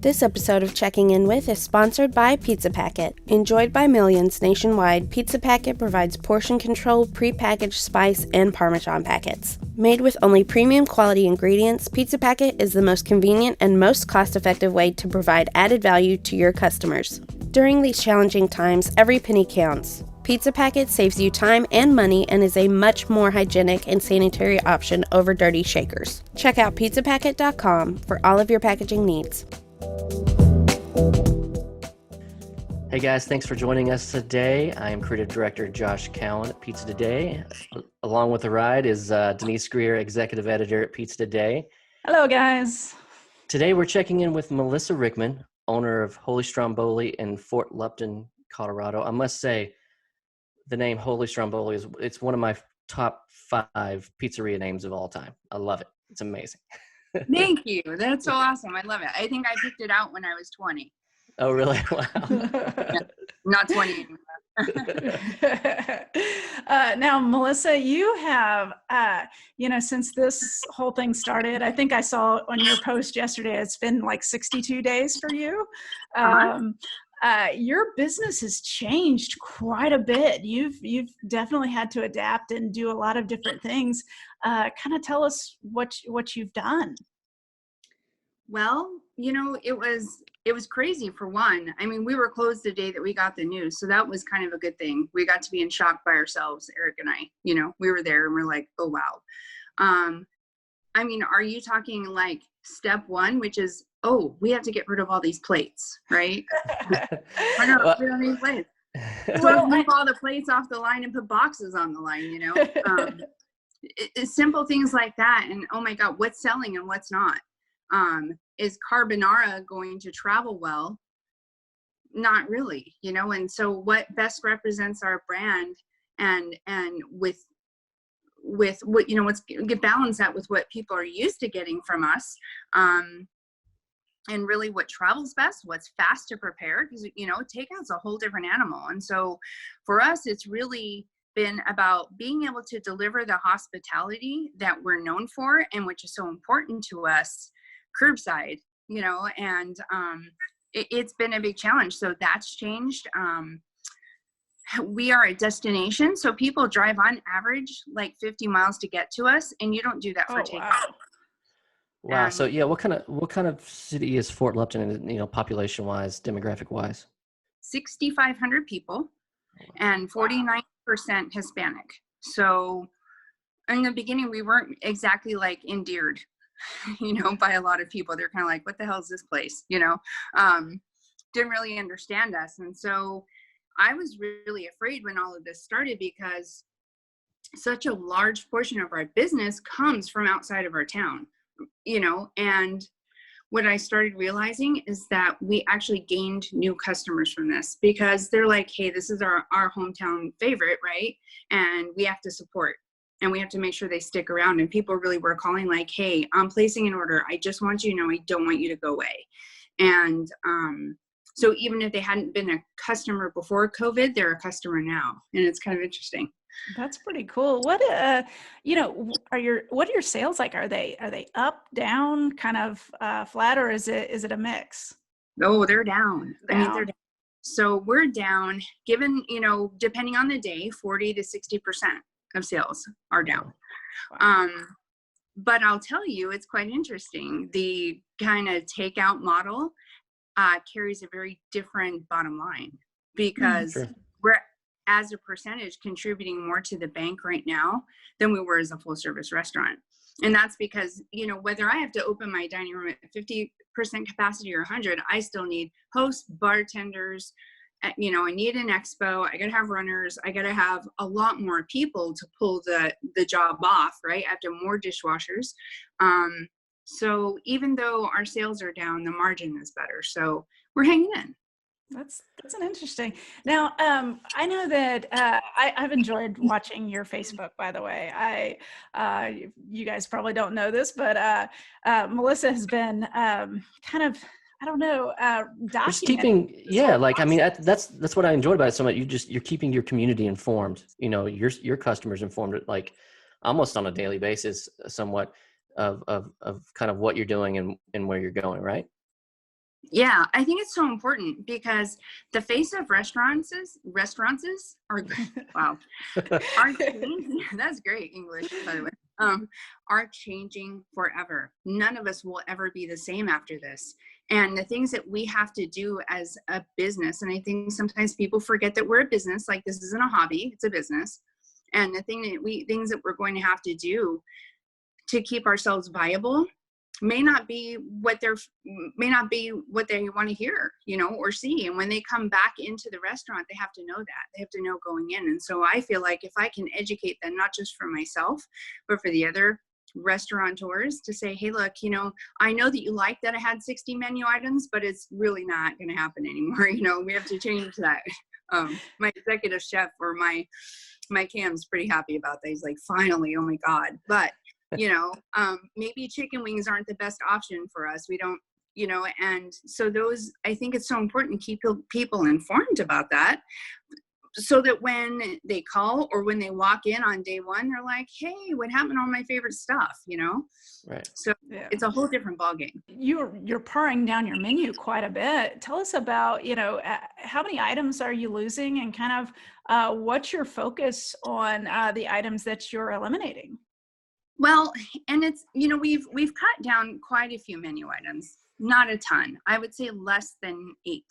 This episode of Checking In With is sponsored by Pizza Packet. Enjoyed by millions nationwide, Pizza Packet provides portion-controlled, prepackaged spice and Parmesan packets. Made with only premium quality ingredients, Pizza Packet is the most convenient and most cost-effective way to provide added value to your customers. During these challenging times, every penny counts. Pizza Packet saves you time and money and is a much more hygienic and sanitary option over dirty shakers. Check out pizzapacket.com for all of your packaging needs. Hey guys, thanks for joining us today. I am Creative Director Josh Keown at Pizza Today. Along with the ride is Denise Greer, Executive Editor at Pizza Today. Hello guys. Today we're checking in with Melissa Rickman, owner of Wholly Stromboli in Fort Lupton, Colorado. I must say, the name Wholly Stromboli it's one of my top 5 pizzeria names of all time. I love it. It's amazing. Thank you. That's so awesome. I love it. I think I picked it out when I was 20. Oh, really? Wow. Yeah, not 20 anymore. Now, Melissa, you have, since this whole thing started, I think I saw on your post yesterday, it's been like 62 days for you. Your business has changed quite a bit. You've definitely had to adapt and do a lot of different things. Kind of tell us what you've done. Well, it was crazy for one. I mean, we were closed the day that we got the news. So that was kind of a good thing. We got to be in shock by ourselves, Eric and I. We were there and we're like, oh, wow. I mean, are you talking like step one, which is, oh, we have to get rid of all these plates, right? We're not rid of these plates. So move all the plates off the line and put boxes on the line, It's simple things like that. And oh my God, what's selling and what's not? Is carbonara going to travel well? Not really, and so what best represents our brand and with what, let's balance that with what people are used to getting from us. And really what travels best, what's fast to prepare, because, takeout's a whole different animal. And so for us, it's really been about being able to deliver the hospitality that we're known for and which is so important to us curbside, and it's been a big challenge. So that's changed. We are a destination. So people drive on average like 50 miles to get to us, and you don't do that for takeout. Wow. So yeah, what kind of city is Fort Lupton, population wise, demographic wise? 6,500 people and 49% Hispanic. So in the beginning, we weren't exactly like endeared, by a lot of people. They're kind of like, what the hell is this place? Didn't really understand us. And so I was really afraid when all of this started because such a large portion of our business comes from outside of our town, and what I started realizing is that we actually gained new customers from this because they're like, hey, this is our hometown favorite, right? And we have to support. And we have to make sure they stick around. And people really were calling like, hey, I'm placing an order. I just want you to know I don't want you to go away. And so even if they hadn't been a customer before COVID, they're a customer now. And it's kind of interesting. That's pretty cool. What are your sales like? Are they up, down, kind of flat, or is it a mix? Oh, they're down. I mean, they're down. So we're down, given, depending on the day, 40 to 60% of sales are down. Wow. But I'll tell you, it's quite interesting. The kind of takeout model carries a very different bottom line because we're, as a percentage, contributing more to the bank right now than we were as a full service restaurant. And that's because, whether I have to open my dining room at 50% capacity or 100, I still need hosts, bartenders, I need an expo. I got to have runners. I got to have a lot more people to pull the job off, right? I have to have more dishwashers. So even though our sales are down, the margin is better. So we're hanging in. That's an interesting. Now, I know that I've enjoyed watching your Facebook, by the way. You guys probably don't know this, but Melissa has been kind of, I don't know, just keeping, that's what I enjoyed about it so much. You're keeping your community informed, your customers informed, like almost on a daily basis, somewhat of kind of what you're doing and where you're going, right? Yeah, I think it's so important because the face of restaurants are, wow, are changing. That's great English, by the way. Are changing forever. None of us will ever be the same after this. And the things that we have to do as a business, and I think sometimes people forget that we're a business, like this isn't a hobby, it's a business. And the things that we're going to have to do to keep ourselves viable may not be what they want to hear, or see. And when they come back into the restaurant, they have to know that. They have to know going in. And so I feel like if I can educate them, not just for myself, but for the other restaurateurs, to say, hey, look, I know that you like that I had 60 menu items, but it's really not going to happen anymore. We have to change that. My executive chef, or my Keown's pretty happy about that. He's like, finally, oh my God. But maybe chicken wings aren't the best option for us. We don't, and so I think it's so important to keep people informed about that, so that when they call or when they walk in on day one, they're like, hey, what happened to all my favorite stuff, Right. So yeah. It's a whole different ballgame. You're paring down your menu quite a bit. Tell us about, how many items are you losing, and kind of what's your focus on the items that you're eliminating? Well, and it's, we've cut down quite a few menu items, not a ton. I would say less than 8.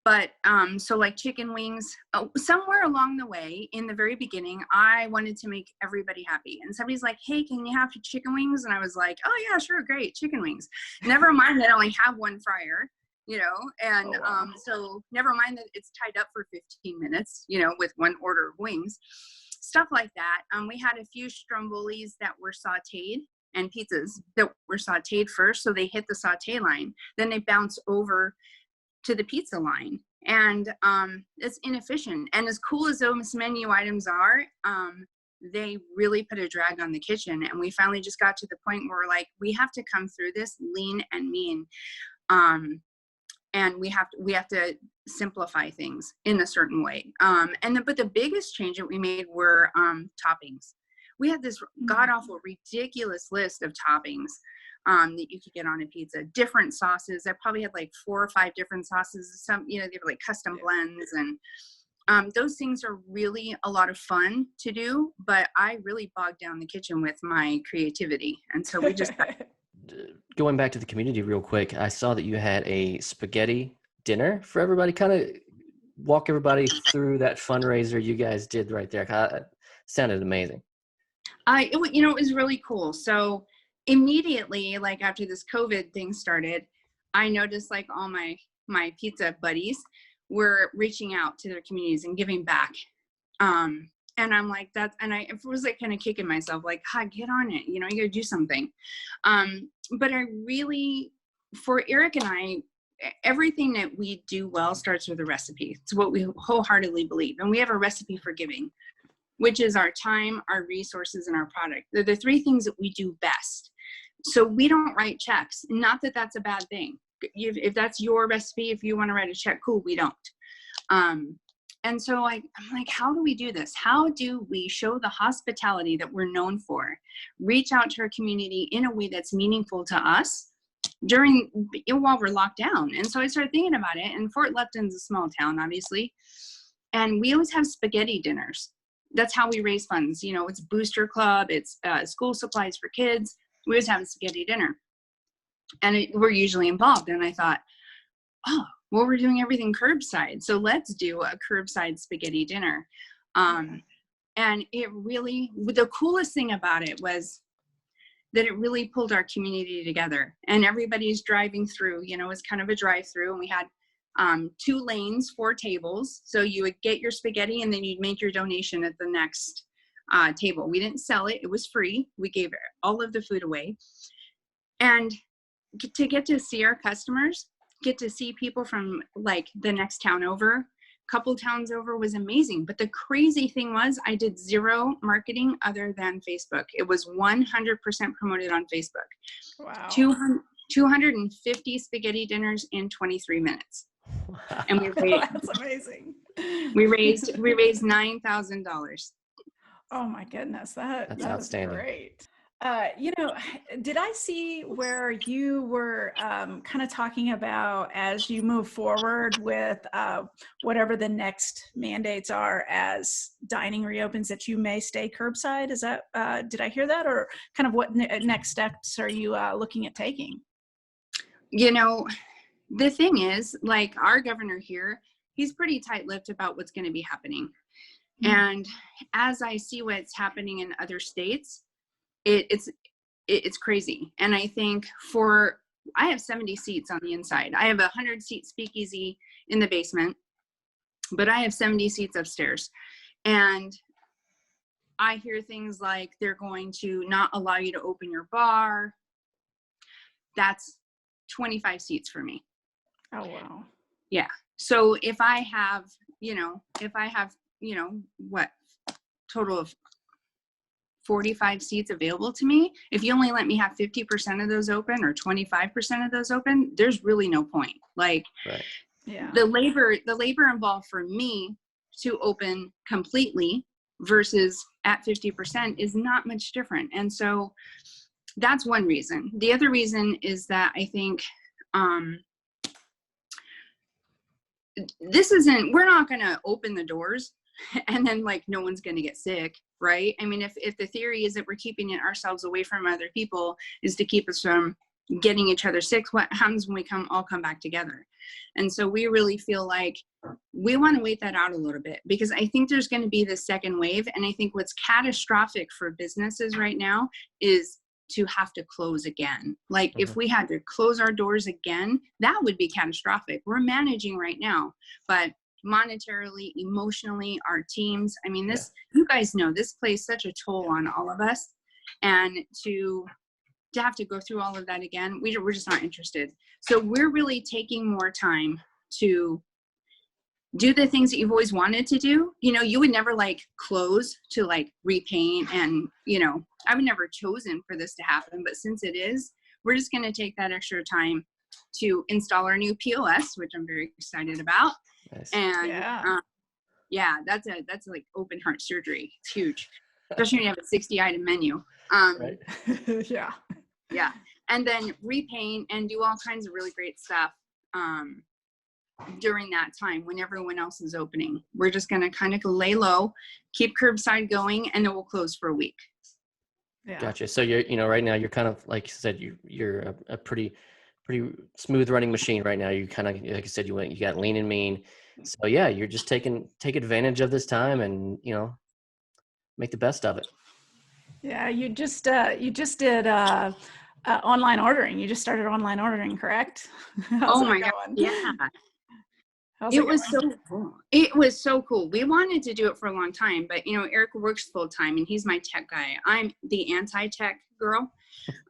But so like chicken wings, somewhere along the way in the very beginning, I wanted to make everybody happy. And somebody's like, hey, can you have chicken wings? And I was like, oh yeah, sure. Great. Chicken wings. Never mind that I only have one fryer, and oh, wow. So never mind that it's tied up for 15 minutes, with one order of wings. Stuff like that. We had a few strombolis that were sauteed, and pizzas that were sauteed first. So they hit the saute line. Then they bounce over to the pizza line. And it's inefficient. And as cool as those menu items are, they really put a drag on the kitchen. And we finally just got to the point where we're like, we have to come through this lean and mean. And we have to simplify things in a certain way. But the biggest change that we made were toppings. We had this god-awful, ridiculous list of toppings that you could get on a pizza. Different sauces. I probably had like 4 or 5 different sauces. Some, they were like custom blends. And those things are really a lot of fun to do. But I really bogged down the kitchen with my creativity. And so we just... Going back to the community real quick, I saw that you had a spaghetti dinner for everybody. Kind of walk everybody through that fundraiser you guys did right there. It sounded amazing. It was really cool. So immediately, like after this COVID thing started, I noticed like all my pizza buddies were reaching out to their communities and giving back. And I'm like, it was like kind of kicking myself, like, get on it. You gotta do something. But I really, for Eric and I, everything that we do well starts with a recipe. It's what we wholeheartedly believe. And we have a recipe for giving, which is our time, our resources, and our product. They're the 3 things that we do best. So we don't write checks. Not that that's a bad thing. If that's your recipe, if you want to write a check, cool, we don't. And so I'm like, how do we do this? How do we show the hospitality that we're known for, reach out to our community in a way that's meaningful to us while we're locked down? And so I started thinking about it, and Fort Lupton's a small town, obviously. And we always have spaghetti dinners. That's how we raise funds. It's booster club, it's school supplies for kids. We always have a spaghetti dinner. And we're usually involved. And I thought, well, we're doing everything curbside, so let's do a curbside spaghetti dinner. And it really, the coolest thing about it was that it really pulled our community together. And everybody's driving through, it's kind of a drive-through. And we had 2 lanes, 4 tables. So you would get your spaghetti and then you'd make your donation at the next table. We didn't sell it. It was free. We gave all of the food away. And to get to see our customers, get to see people from like the next town over, couple towns over, was amazing. But the crazy thing was I did 0 marketing other than Facebook. It was 100% promoted on Facebook. Wow. 250 spaghetti dinners in 23 minutes. Wow. And That's amazing. We raised $9,000. Oh my goodness. That's outstanding. Great. Did I see where you were kind of talking about as you move forward with whatever the next mandates are as dining reopens that you may stay curbside? Is that, did I hear that, or kind of what next steps are you looking at taking? The thing is, like, our governor here, he's pretty tight-lipped about what's going to be happening. Mm-hmm. And as I see what's happening in other states, it's crazy. And I think I have 70 seats on the inside. I have a 100-seat speakeasy in the basement, but I have 70 seats upstairs. And I hear things like they're going to not allow you to open your bar. That's 25 seats for me. Oh, wow. Yeah. So if I have, what, total of 45 seats available to me, if you only let me have 50% of those open or 25% of those open, there's really no point. Like, right. Yeah. The labor involved for me to open completely versus at 50% is not much different. And so that's one reason. The other reason is that I think we're not going to open the doors and then, like, no one's going to get sick, right? I mean, if the theory is that we're keeping ourselves away from other people is to keep us from getting each other sick, what happens when we all come back together? And so we really feel like we want to wait that out a little bit, because I think there's going to be this second wave. And I think what's catastrophic for businesses right now is to have to close again. Like, if we had to close our doors again, that would be catastrophic. We're managing right now, but monetarily, emotionally, our teams, I mean, you guys know this plays such a toll on all of us. And to have to go through all of that again, we're just not interested. So we're really taking more time to do the things that you've always wanted to do. You would never, like, close to, like, repaint, and I would never chosen for this to happen, but since it is, we're just going to take that extra time to install our new POS, which I'm very excited about. Nice. And that's like open heart surgery. It's huge, especially when you have a 60-item menu. Right. Yeah. And then repaint and do all kinds of really great stuff during that time when everyone else is opening. We're just going to kind of lay low, keep curbside going, and then we'll close for a week. Yeah. Gotcha. So you're, right now you're kind of, like you said, you're a pretty smooth running machine right now. You kind of, like I said, you got lean and mean. So yeah, you're just take advantage of this time and, make the best of it. Yeah. You just did online ordering. You just started online ordering, correct? Oh my God. Yeah. It was so cool. It was so cool. We wanted to do it for a long time, but Eric works full time and he's my tech guy. I'm the anti-tech girl.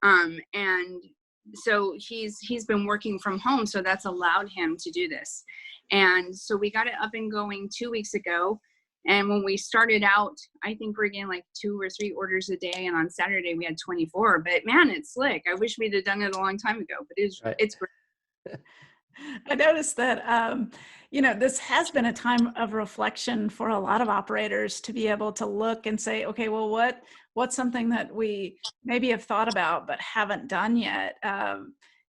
And so he's been working from home. So that's allowed him to do this. And so we got it up and going 2 weeks ago. And when we started out, I think we're getting like 2 or 3 orders a day. And on Saturday we had 24, but man, it's slick. I wish we'd have done it a long time ago, but it's great. I noticed that, this has been a time of reflection for a lot of operators to be able to look and say, okay, well, what's something that we maybe have thought about but haven't done yet?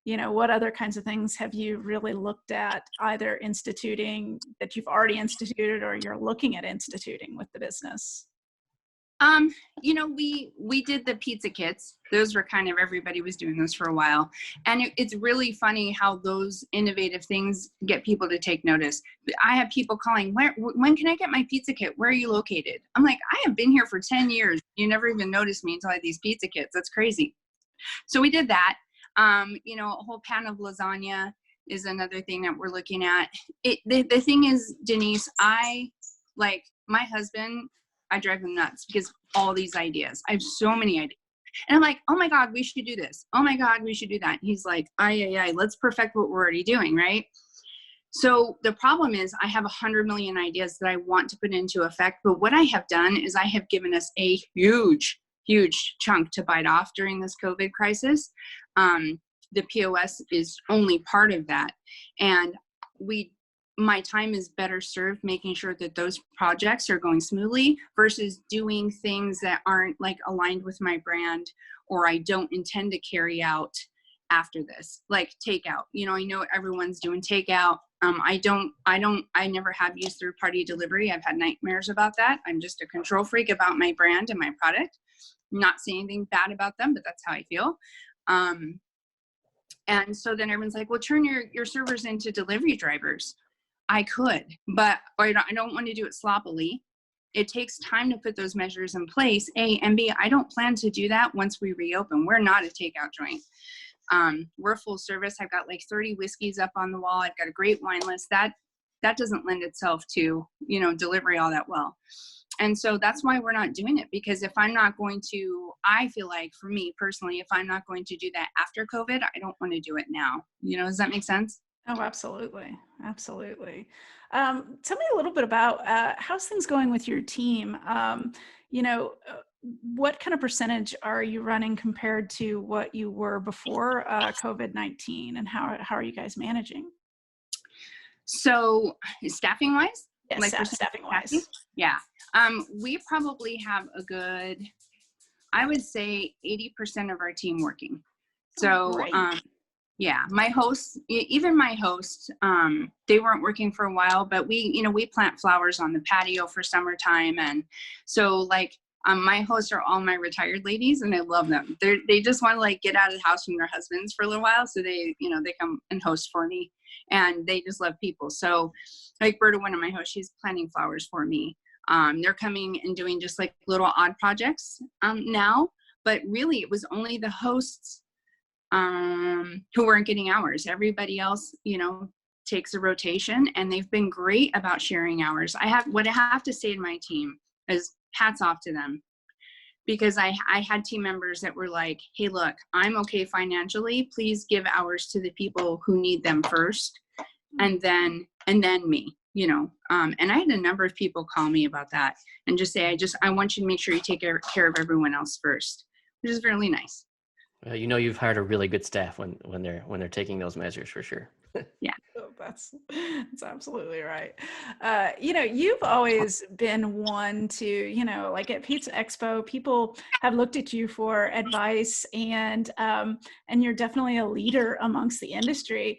What other kinds of things have you really looked at either instituting that you've already instituted or you're looking at instituting with the business? We did the pizza kits. Those were kind of, everybody was doing those for a while. And it's really funny how those innovative things get people to take notice. I have people calling, when can I get my pizza kit? Where are you located? I'm like, I have been here for 10 years. You never even noticed me until I had these pizza kits. That's crazy. So we did that. A whole pan of lasagna is another thing that we're looking at. The thing is, Denise, my husband, I drive him nuts because all these ideas. I have so many ideas. And I'm like, oh my God, we should do this. Oh my God, we should do that. And he's like, let's perfect what we're already doing, right? So the problem is I have 100 million ideas that I want to put into effect. But what I have done is I have given us a huge, huge chunk to bite off during this COVID crisis. The POS is only part of that. And my time is better served making sure that those projects are going smoothly versus doing things that aren't like aligned with my brand, or I don't intend to carry out after this, like takeout. You know, I know everyone's doing takeout. I never have used third-party delivery. I've had nightmares about that. I'm just a control freak about my brand and my product. I'm not saying anything bad about them, but that's how I feel. And so then everyone's like, well, turn your servers into delivery drivers. I could, but I don't want to do it sloppily. It takes time to put those measures in place, A, and B, I don't plan to do that once we reopen. We're not a takeout joint. We're full service. I've got like 30 whiskeys up on the wall. I've got a great wine list. That doesn't lend itself to, you know, delivery all that well. And so that's why we're not doing it, because if I'm not going to, I feel like for me personally, if I'm not going to do that after COVID, I don't want to do it now. You know, does that make sense? Oh, absolutely. Absolutely. Tell me a little bit about how's things going with your team? You know, what kind of percentage are you running compared to what you were before COVID-19, and how are you guys managing? So staffing wise? Yes, like staffing wise. Yeah. We probably have a good, I would say 80% of our team working. So, yeah, my hosts, even my hosts, they weren't working for a while, but we plant flowers on the patio for summertime. And so like, my hosts are all my retired ladies, and I love them. They just want to like get out of the house from their husbands for a little while. So they come and host for me, and they just love people. So like Berta, one of my hosts, she's planting flowers for me. They're coming and doing just like little odd projects now, but really it was only the hosts who weren't getting hours. Everybody else, takes a rotation, and they've been great about sharing hours. What I have to say to my team is hats off to them, because I had team members that were like, hey, look, I'm okay financially. Please give hours to the people who need them first, and then me, and I had a number of people call me about that and just say, I want you to make sure you take care of everyone else first, which is really nice. You've hired a really good staff when they're taking those measures, for sure. Yeah. Oh, that's absolutely right. You've always been one to, like at Pizza Expo, people have looked at you for advice, and you're definitely a leader amongst the industry.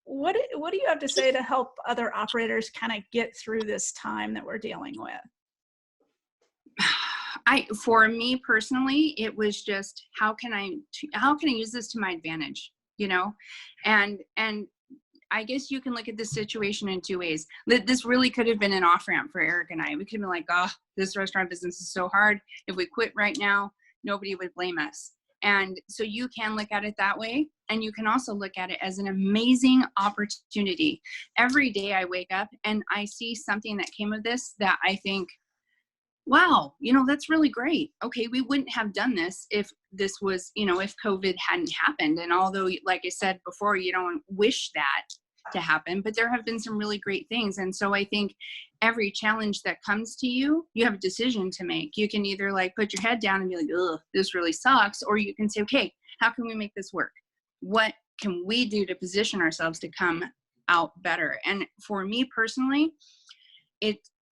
What do you have to say to help other operators kind of get through this time that we're dealing with? For me personally, it was just, how can I use this to my advantage, and I guess you can look at this situation in two ways. This really could have been an off ramp for Eric and I. We could have been like, oh, this restaurant business is so hard. If we quit right now, nobody would blame us. And so you can look at it that way. And you can also look at it as an amazing opportunity. Every day I wake up and I see something that came of this that I think, wow, that's really great. Okay, we wouldn't have done this if this was, if COVID hadn't happened. And although, like I said before, you don't wish that to happen, but there have been some really great things. And so I think every challenge that comes to you, you have a decision to make. You can either like put your head down and be like, ugh, this really sucks. Or you can say, okay, how can we make this work? What can we do to position ourselves to come out better? And for me personally,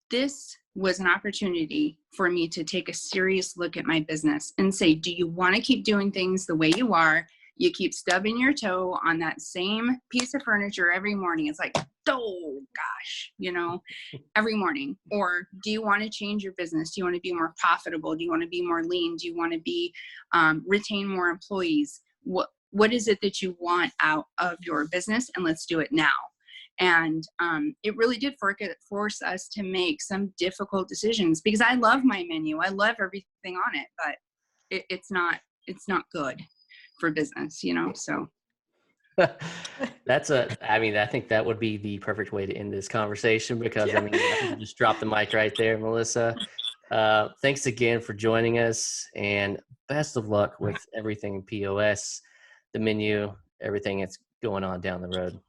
this was an opportunity for me to take a serious look at my business and say, do you want to keep doing things the way you are? You keep stubbing your toe on that same piece of furniture every morning. It's like, oh gosh, every morning. Or do you want to change your business? Do you want to be more profitable? Do you want to be more lean? Do you want to be retain more employees? What is it that you want out of your business? And let's do it now. And it really did force us to make some difficult decisions, because I love my menu. I love everything on it, but it's not good for business, so. I think that would be the perfect way to end this conversation, because I think you just dropped the mic right there, Melissa. Thanks again for joining us, and best of luck with everything POS, the menu, everything that's going on down the road.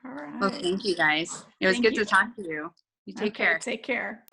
All right. Well, thank you guys. It was good to talk to you. You take care. Take care.